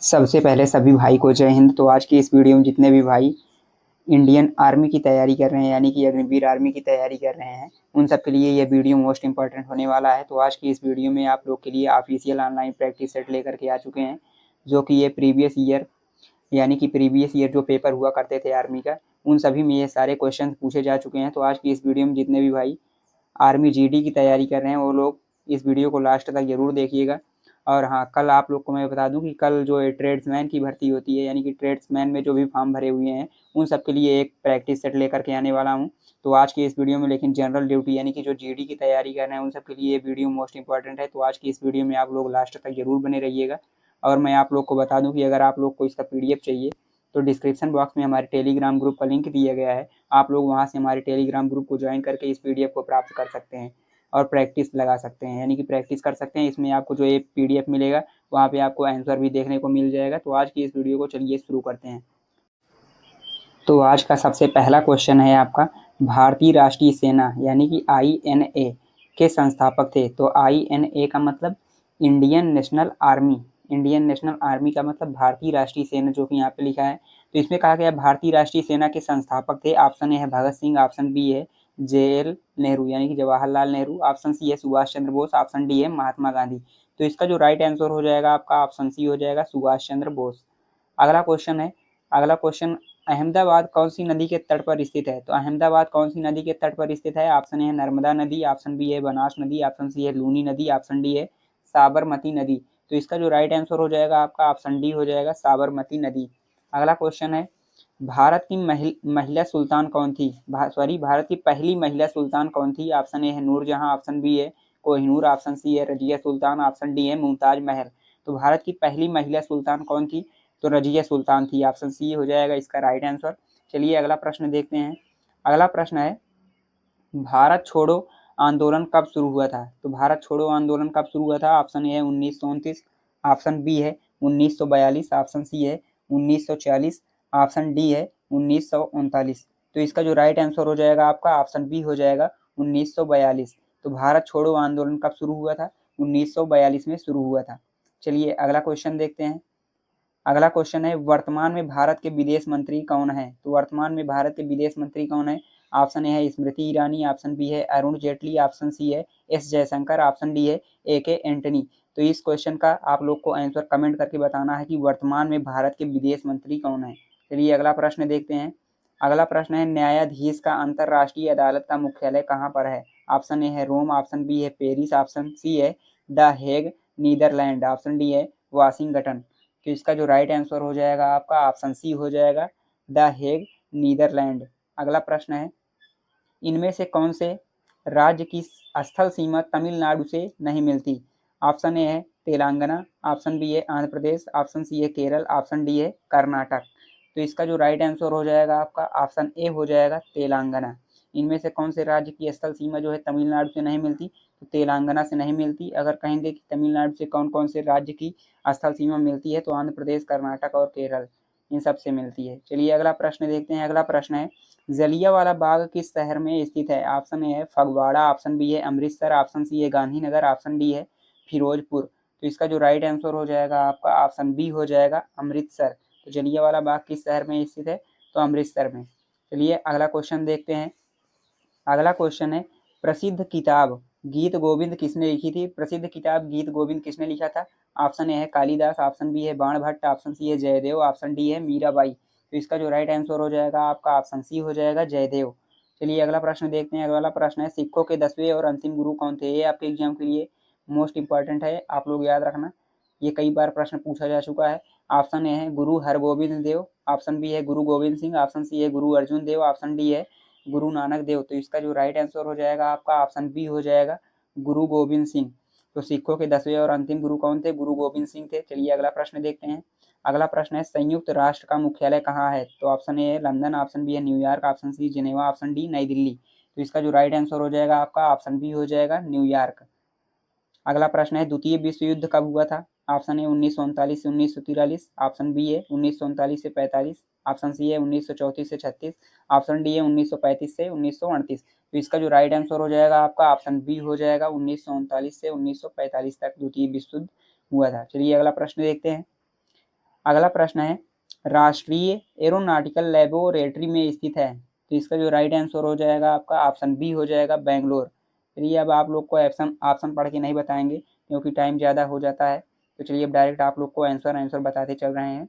सबसे पहले सभी भाई को जय हिंद। तो आज की इस वीडियो में जितने भी भाई इंडियन आर्मी की तैयारी कर रहे हैं यानी कि अग्निवीर आर्मी की तैयारी कर रहे हैं उन सब के लिए ये वीडियो मोस्ट इंपॉर्टेंट होने वाला है। तो आज की इस वीडियो में आप लोग के लिए ऑफिशियल ऑनलाइन प्रैक्टिस सेट लेकर के आ चुके हैं, जो कि ये प्रीवियस ईयर यानी कि प्रीवियस ईयर जो पेपर हुआ करते थे आर्मी का, उन सभी में ये सारे क्वेश्चन पूछे जा चुके हैं। तो आज की इस वीडियो में जितने भी भाई आर्मी जीडी की तैयारी कर रहे हैं वो लोग इस वीडियो को लास्ट तक जरूर देखिएगा। और हाँ, कल आप लोग को मैं बता दूं कि कल जो ट्रेड्समैन की भर्ती होती है यानी कि ट्रेड्समैन में जो भी फॉर्म भरे हुए हैं उन सब के लिए एक प्रैक्टिस सेट लेकर के आने वाला हूँ। तो आज की इस वीडियो में लेकिन जनरल ड्यूटी यानी कि जो जीडी की तैयारी कर रहे हैं उन सब के लिए ये वीडियो मोस्ट इंपॉर्टेंट है। तो आज की इस वीडियो में आप लोग लास्ट तक जरूर बने रहिएगा। और मैं आप लोग को बता दूं कि अगर आप लोग को इसका पीडीएफ चाहिए तो डिस्क्रिप्शन बॉक्स में हमारे टेलीग्राम ग्रुप का लिंक दिया गया है। आप लोग वहाँ से हमारे टेलीग्राम ग्रुप को ज्वाइन करके इस पीडीएफ को प्राप्त कर सकते हैं और प्रैक्टिस लगा सकते हैं यानी कि प्रैक्टिस कर सकते हैं। इसमें आपको जो ये पीडीएफ मिलेगा वहाँ पे आपको आंसर भी देखने को मिल जाएगा। तो आज की इस वीडियो को चलिए शुरू करते हैं। तो आज का सबसे पहला क्वेश्चन है आपका, भारतीय राष्ट्रीय सेना यानी कि आईएनए के संस्थापक थे। तो आईएनए का मतलब Indian national army, Indian national army का मतलब भारतीय राष्ट्रीय सेना, जो कि यहाँ पे लिखा है। तो इसमें कहा गया भारतीय राष्ट्रीय सेना के संस्थापक थे। ऑप्शन ए है भगत सिंह, ऑप्शन बी है JL नेहरू यानी कि जवाहरलाल नेहरू, ऑप्शन सी है सुभाष चंद्र बोस, ऑप्शन डी है महात्मा गांधी। तो इसका जो राइट आंसर हो जाएगा आपका ऑप्शन सी हो जाएगा, सुभाष चंद्र बोस। अगला क्वेश्चन, अहमदाबाद कौन सी नदी के तट पर स्थित है। तो अहमदाबाद कौन सी नदी के तट पर स्थित है। ऑप्शन ए है नर्मदा नदी, ऑप्शन बी है बनास नदी, ऑप्शन सी है लूनी नदी, ऑप्शन डी है साबरमती नदी। तो इसका जो राइट आंसर हो जाएगा आपका ऑप्शन डी हो जाएगा, साबरमती नदी। अगला क्वेश्चन है, भारत की महिला सुल्तान कौन थी। भारत की पहली महिला सुल्तान कौन थी। ऑप्शन ए है नूरजहां, ऑप्शन बी है कोहिनूर, ऑप्शन सी है रजिया सुल्तान, ऑप्शन डी है मुमताज महल। तो भारत की पहली महिला सुल्तान कौन थी। तो रजिया सुल्तान थी, ऑप्शन सी हो जाएगा इसका राइट आंसर। चलिए अगला प्रश्न देखते हैं। अगला प्रश्न है, भारत छोड़ो आंदोलन कब शुरू हुआ था। तो भारत छोड़ो आंदोलन कब शुरू हुआ था। ऑप्शन ए है 1929, ऑप्शन बी है 1942, ऑप्शन सी है 1940, ऑप्शन डी है 1939। तो इसका जो राइट आंसर हो जाएगा आपका ऑप्शन बी हो जाएगा 1942। तो भारत छोड़ो आंदोलन कब शुरू हुआ था, 1942 में शुरू हुआ था। चलिए अगला क्वेश्चन देखते हैं। अगला क्वेश्चन है, वर्तमान में भारत के विदेश मंत्री कौन है। तो वर्तमान में भारत के विदेश मंत्री कौन है। ऑप्शन ए है स्मृति ईरानी, ऑप्शन बी है अरुण जेटली, ऑप्शन सी है एस जयशंकर, ऑप्शन डी है AK एंटनी। तो इस क्वेश्चन का आप लोग को आंसर कमेंट करके बताना है कि वर्तमान में भारत के विदेश मंत्री कौन है। चलिए अगला प्रश्न देखते हैं। अगला प्रश्न है, न्यायाधीश का अंतरराष्ट्रीय अदालत का मुख्यालय कहाँ पर है। ऑप्शन ए है रोम, ऑप्शन बी है पेरिस, ऑप्शन सी है the Hague Netherlands, option D है वाशिंगटन। तो इसका जो राइट आंसर हो जाएगा आपका ऑप्शन सी हो जाएगा, द हेग नीदरलैंड। अगला प्रश्न है, इनमें से कौन से राज्य की स्थल सीमा तमिलनाडु से नहीं मिलती। ऑप्शन ए है तेलंगाना, ऑप्शन बी है आंध्र प्रदेश, ऑप्शन सी है केरल, ऑप्शन डी है कर्नाटक। तो इसका जो राइट आंसर हो जाएगा आपका ऑप्शन ए हो जाएगा तेलंगाना। इनमें से कौन से राज्य की स्थल सीमा जो है तमिलनाडु से नहीं मिलती, तो तेलंगाना से नहीं मिलती। अगर कहेंगे कि तमिलनाडु से कौन कौन से राज्य की स्थल सीमा मिलती है, तो आंध्र प्रदेश, कर्नाटक और केरल, इन सब से मिलती है। चलिए अगला प्रश्न देखते हैं। अगला प्रश्न है, जलियांवाला बाग किस शहर में स्थित है। ऑप्शन ए है फगवाड़ा, ऑप्शन बी है अमृतसर, ऑप्शन सी है गांधीनगर, ऑप्शन डी है फिरोजपुर। तो इसका जो राइट आंसर हो जाएगा आपका ऑप्शन बी हो जाएगा अमृतसर। तो जलियांवाला बाग किस शहर में स्थित है, तो अमृतसर में। चलिए अगला क्वेश्चन देखते हैं। अगला क्वेश्चन है, प्रसिद्ध किताब गीत गोविंद किसने लिखी थी। प्रसिद्ध किताब गीत गोविंद किसने लिखा था। ऑप्शन ए है कालिदास, ऑप्शन बी है बाणभट्ट, ऑप्शन सी है जयदेव, ऑप्शन डी है मीराबाई। तो इसका जो राइट आंसर हो जाएगा आपका ऑप्शन सी हो जाएगा जयदेव। चलिए अगला प्रश्न देखते हैं। अगला प्रश्न है, सिखों के 10वें और अंतिम गुरु कौन थे। ये आपके एग्जाम के लिए मोस्ट इंपॉर्टेंट है, आप लोग याद रखना, ये कई बार प्रश्न पूछा जा चुका है। ऑप्शन ए है गुरु हरगोविंद देव, ऑप्शन बी है गुरु गोविंद सिंह, ऑप्शन सी है गुरु अर्जुन देव, ऑप्शन डी है गुरु नानक देव। तो इसका जो राइट आंसर हो जाएगा आपका ऑप्शन बी हो जाएगा गुरु गोविंद सिंह। तो सिखों के 10वें और अंतिम गुरु कौन थे, गुरु गोविंद सिंह थे। चलिए अगला प्रश्न देखते हैं। अगला प्रश्न है, संयुक्त राष्ट्र का मुख्यालय कहाँ है। तो ऑप्शन ए है लंदन, ऑप्शन बी है New York, option C Geneva, option D New Delhi. तो इसका जो राइट आंसर हो जाएगा आपका ऑप्शन बी हो जाएगा न्यूयॉर्क। अगला प्रश्न है, द्वितीय विश्व युद्ध कब हुआ था। ऑप्शन ए 1939 से 1943, ऑप्शन बी है 1939 से 45, ऑप्शन सी है 1934 से 36, ऑप्शन डी है 1935 से 1938। तो इसका जो राइट आंसर हो जाएगा आपका ऑप्शन बी हो जाएगा 1939 से 1945 तक द्वितीय विश्व युद्ध हुआ था। चलिए अगला प्रश्न देखते हैं। अगला प्रश्न है राष्ट्रीय एरोनॉटिकल लेबोरेटरी में स्थित है, तो इसका जो राइट आंसर हो जाएगा आपका ऑप्शन बी हो जाएगा बेंगलोर। चलिए अब आप लोग को ऑप्शन पढ़ के नहीं बताएंगे क्योंकि टाइम ज़्यादा हो जाता है, तो चलिए अब डायरेक्ट आप लोग को आंसर बताते चल रहे हैं।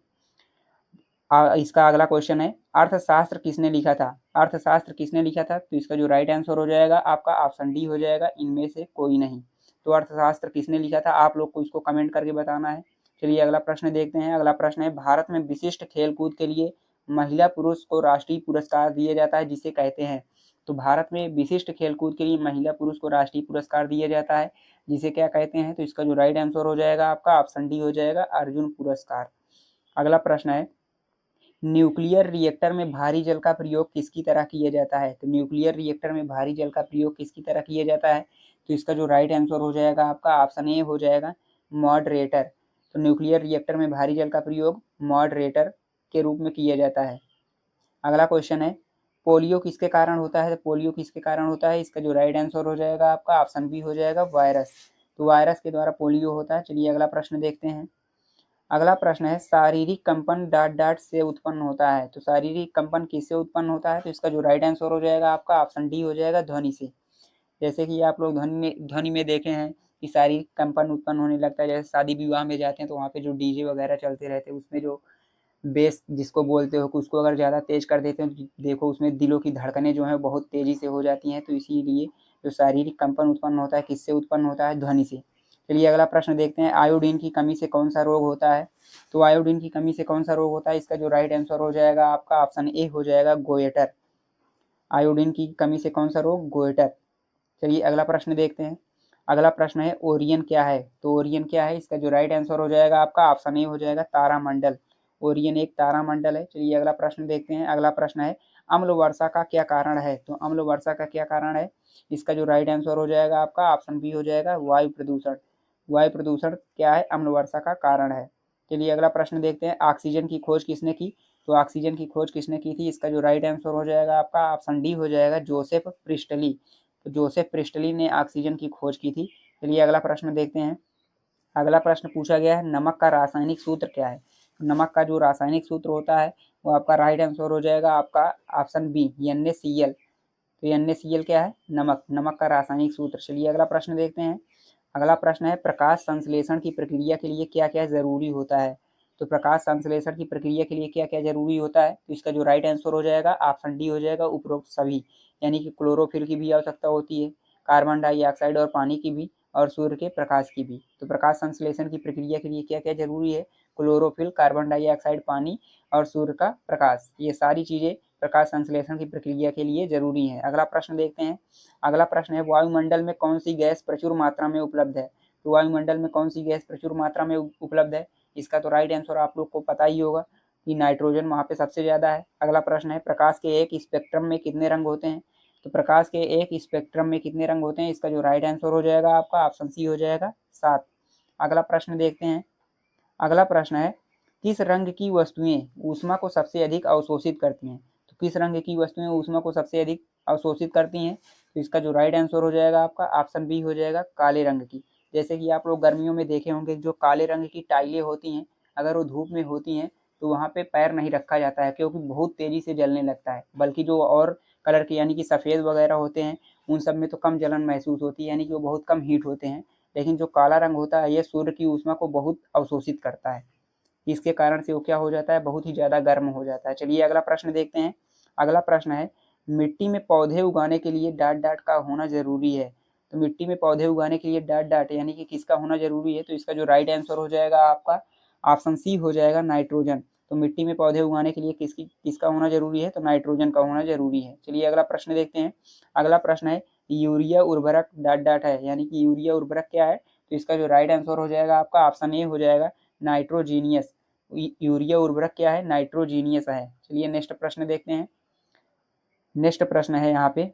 इसका अगला क्वेश्चन है अर्थशास्त्र किसने लिखा था? अर्थशास्त्र किसने लिखा था? तो इसका जो राइट आंसर हो जाएगा आपका ऑप्शन डी हो जाएगा, इनमें से कोई नहीं। तो अर्थशास्त्र किसने लिखा था आप लोग को इसको कमेंट करके बताना है। चलिए अगला प्रश्न देखते हैं। अगला प्रश्न है भारत में विशिष्ट खेलकूद के लिए महिला पुरुष को राष्ट्रीय पुरस्कार दिया जाता है जिसे कहते हैं। तो भारत में विशिष्ट खेलकूद के लिए महिला पुरुष को राष्ट्रीय पुरस्कार दिया जाता है जिसे क्या कहते हैं? तो इसका जो राइट आंसर हो जाएगा आपका ऑप्शन डी हो जाएगा, अर्जुन पुरस्कार। अगला प्रश्न है न्यूक्लियर रिएक्टर में भारी जल का प्रयोग किसकी तरह किया जाता है? तो न्यूक्लियर रिएक्टर में भारी जल का प्रयोग किसकी तरह किया जाता है? तो इसका जो राइट आंसर हो जाएगा आपका ऑप्शन ए हो जाएगा, मॉडरेटर। तो न्यूक्लियर रिएक्टर में भारी जल का प्रयोग मॉडरेटर के रूप में किया जाता है। अगला क्वेश्चन है पोलियो किसके कारण होता है? तो पोलियो किसके कारण होता है? इसका जो राइट आंसर हो जाएगा आपका ऑप्शन बी हो जाएगा, वायरस। तो वायरस के द्वारा पोलियो होता है। चलिए अगला प्रश्न देखते हैं। अगला प्रश्न है शारीरिक कंपन डॉट डॉट से उत्पन्न होता है। तो शारीरिक कंपन किससे उत्पन्न होता है? तो इसका जो राइट आंसर हो जाएगा आपका ऑप्शन डी हो जाएगा, ध्वनि से। जैसे कि आप लोग ध्वनि में देखे हैं कि शारीरिक कंपन उत्पन्न होने लगता है, जैसे शादी विवाह में जाते हैं तो वहाँ पे जो डीजे वगैरह चलते रहते हैं उसमें जो बेस जिसको बोलते हो उसको अगर ज़्यादा तेज कर देते हैं तो देखो उसमें दिलों की धड़कनें जो हैं बहुत तेज़ी से हो जाती हैं। तो इसीलिए जो शारीरिक कंपन उत्पन्न होता है किससे उत्पन्न होता है? ध्वनि से। चलिए अगला प्रश्न देखते हैं आयोडीन की कमी से कौन सा रोग होता है? तो आयोडीन की कमी से कौन सा रोग होता है? इसका जो राइट आंसर हो जाएगा आपका ऑप्शन ए हो जाएगा, गोएटर। आयोडीन की कमी से कौन सा रोग? गोएटर। चलिए अगला प्रश्न देखते हैं। अगला प्रश्न है ओरियन क्या है? तो ओरियन क्या है? इसका जो राइट आंसर हो जाएगा आपका ऑप्शन ए हो जाएगा, तारामंडल। ओरियन एक तारामंडल है। चलिए अगला प्रश्न देखते हैं। अगला प्रश्न है अम्ल वर्षा का क्या कारण है? तो अम्ल वर्षा का क्या कारण है? इसका जो राइट आंसर हो जाएगा आपका ऑप्शन बी हो जाएगा, वायु प्रदूषण। वायु प्रदूषण क्या है? अम्ल वर्षा का कारण है। चलिए अगला प्रश्न देखते हैं ऑक्सीजन की खोज किसने की? तो ऑक्सीजन की खोज किसने की थी? इसका जो राइट आंसर हो जाएगा आपका ऑप्शन डी हो जाएगा, जोसेफ प्रिस्टली। तो जोसेफ प्रिस्टली ने ऑक्सीजन की खोज की थी। चलिए अगला प्रश्न देखते हैं। अगला प्रश्न पूछा गया है नमक का रासायनिक सूत्र क्या है? नमक का जो रासायनिक सूत्र होता है वो आपका राइट आंसर हो जाएगा आपका ऑप्शन बी, NaCl। तो NaCl क्या है? नमक। नमक का रासायनिक सूत्र। चलिए अगला प्रश्न देखते हैं। अगला प्रश्न है प्रकाश संश्लेषण की प्रक्रिया के लिए क्या क्या जरूरी होता है? तो प्रकाश संश्लेषण की प्रक्रिया के लिए क्या क्या जरूरी होता है? तो इसका जो राइट आंसर हो जाएगा ऑप्शन डी हो जाएगा, उपरोक्त सभी। यानी कि क्लोरोफिल की भी आवश्यकता होती है, कार्बन डाइऑक्साइड और पानी की भी, और सूर्य के प्रकाश की भी। तो प्रकाश संश्लेषण की प्रक्रिया के लिए क्या क्या जरूरी है? क्लोरोफिल, कार्बन डाइऑक्साइड, पानी और सूर्य का प्रकाश, ये सारी चीजें प्रकाश संश्लेषण की प्रक्रिया के लिए जरूरी है। अगला प्रश्न देखते हैं। अगला प्रश्न है वायुमंडल में कौन सी गैस प्रचुर मात्रा में उपलब्ध है? तो वायुमंडल में कौन सी गैस प्रचुर मात्रा में उपलब्ध है? इसका तो राइट आंसर आप लोग को पता ही होगा कि नाइट्रोजन वहाँ पे सबसे ज्यादा है। अगला प्रश्न है प्रकाश के एक स्पेक्ट्रम में कितने रंग होते हैं? तो प्रकाश के एक स्पेक्ट्रम में कितने रंग होते हैं? इसका जो राइट आंसर हो जाएगा आपका ऑप्शन सी हो जाएगा, 7। अगला प्रश्न देखते हैं। अगला प्रश्न है किस रंग की वस्तुएं ऊष्मा को सबसे अधिक अवशोषित करती हैं? तो किस रंग की वस्तुएं ऊष्मा को सबसे अधिक अवशोषित करती हैं? तो इसका जो राइट आंसर हो जाएगा आपका ऑप्शन बी हो जाएगा, काले रंग की। जैसे कि आप लोग गर्मियों में देखे होंगे जो काले रंग की टाइलें होती हैं, अगर वो धूप में होती हैं तो वहाँ पे पैर नहीं रखा जाता है क्योंकि बहुत तेजी से जलने लगता है। बल्कि जो और कलर के यानी कि सफ़ेद वगैरह होते हैं उन सब में तो कम जलन महसूस होती है, यानी कि वो बहुत कम हीट होते हैं। लेकिन जो काला रंग होता है ये सूर्य की ऊष्मा को बहुत अवशोषित करता है, इसके कारण से वो क्या हो जाता है? बहुत ही ज़्यादा गर्म हो जाता है। चलिए अगला प्रश्न देखते हैं। अगला प्रश्न है मिट्टी में पौधे उगाने के लिए डॉट डॉट का होना जरूरी है। तो मिट्टी में पौधे उगाने के लिए डॉट डॉट यानी कि किसका होना जरूरी है? तो इसका जो राइट आंसर हो जाएगा आपका ऑप्शन सी हो जाएगा, नाइट्रोजन। तो मिट्टी में पौधे उगाने के लिए किसका होना जरूरी है? तो नाइट्रोजन का होना जरूरी है। चलिए अगला प्रश्न देखते हैं। अगला प्रश्न है यूरिया उर्वरक डॉट डॉट है, यानी कि यूरिया उर्वरक क्या है? तो इसका जो राइट आंसर हो जाएगा आपका ऑप्शन ए हो जाएगा, नाइट्रोजीनियस। यूरिया उर्वरक क्या है? नाइट्रोजीनियस है। चलिए नेक्स्ट प्रश्न देखते हैं। नेक्स्ट प्रश्न है यहाँ पे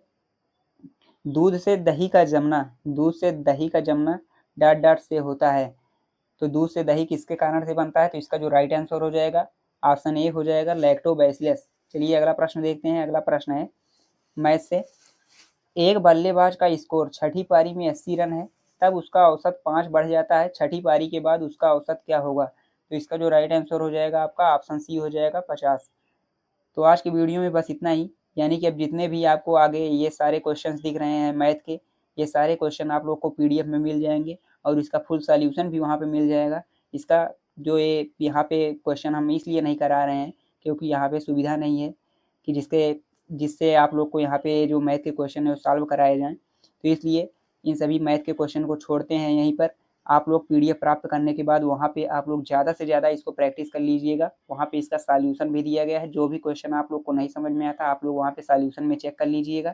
दूध से दही का जमना, दूध से दही का जमना डॉट डॉट से होता है। तो दूध से दही किसके कारण से बनता है? तो इसका जो राइट आंसर हो जाएगा ऑप्शन ए हो जाएगा, लैक्टोबैसिलस। चलिए अगला प्रश्न देखते हैं। अगला प्रश्न है मैथ से एक बल्लेबाज का स्कोर छठी पारी में 80 रन है, तब उसका औसत 5 बढ़ जाता है, छठी पारी के बाद उसका औसत क्या होगा? तो इसका जो राइट आंसर हो जाएगा आपका ऑप्शन सी हो जाएगा 50। तो आज की वीडियो में बस इतना ही, यानी कि अब जितने भी आपको आगे ये सारे क्वेश्चंस दिख रहे हैं मैथ के, ये सारे क्वेश्चन आप लोग को पीडीएफ में मिल जाएंगे और इसका फुल सॉल्यूशन भी वहाँ पे मिल जाएगा। इसका जो ये यहाँ पे क्वेश्चन हम इसलिए नहीं करा रहे हैं क्योंकि यहाँ पे सुविधा नहीं है कि जिससे आप लोग को यहाँ पे जो मैथ के क्वेश्चन है वो सॉल्व कराए जाएँ। तो इसलिए इन सभी मैथ के क्वेश्चन को छोड़ते हैं यहीं पर। आप लोग पीडीएफ प्राप्त करने के बाद वहाँ पे आप लोग ज़्यादा से ज़्यादा इसको प्रैक्टिस कर लीजिएगा। वहाँ पे इसका सॉल्यूशन भी दिया गया है, जो भी क्वेश्चन आप लोग को नहीं समझ में आता आप लोग वहाँ पे सॉल्यूशन में चेक कर लीजिएगा।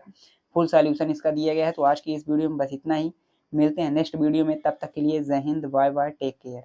फुल सॉल्यूशन इसका दिया गया है। तो आज की इस वीडियो में बस इतना ही, मिलते हैं नेक्स्ट वीडियो में, तब तक के लिए जय हिंद, बाय बाय, टेक केयर।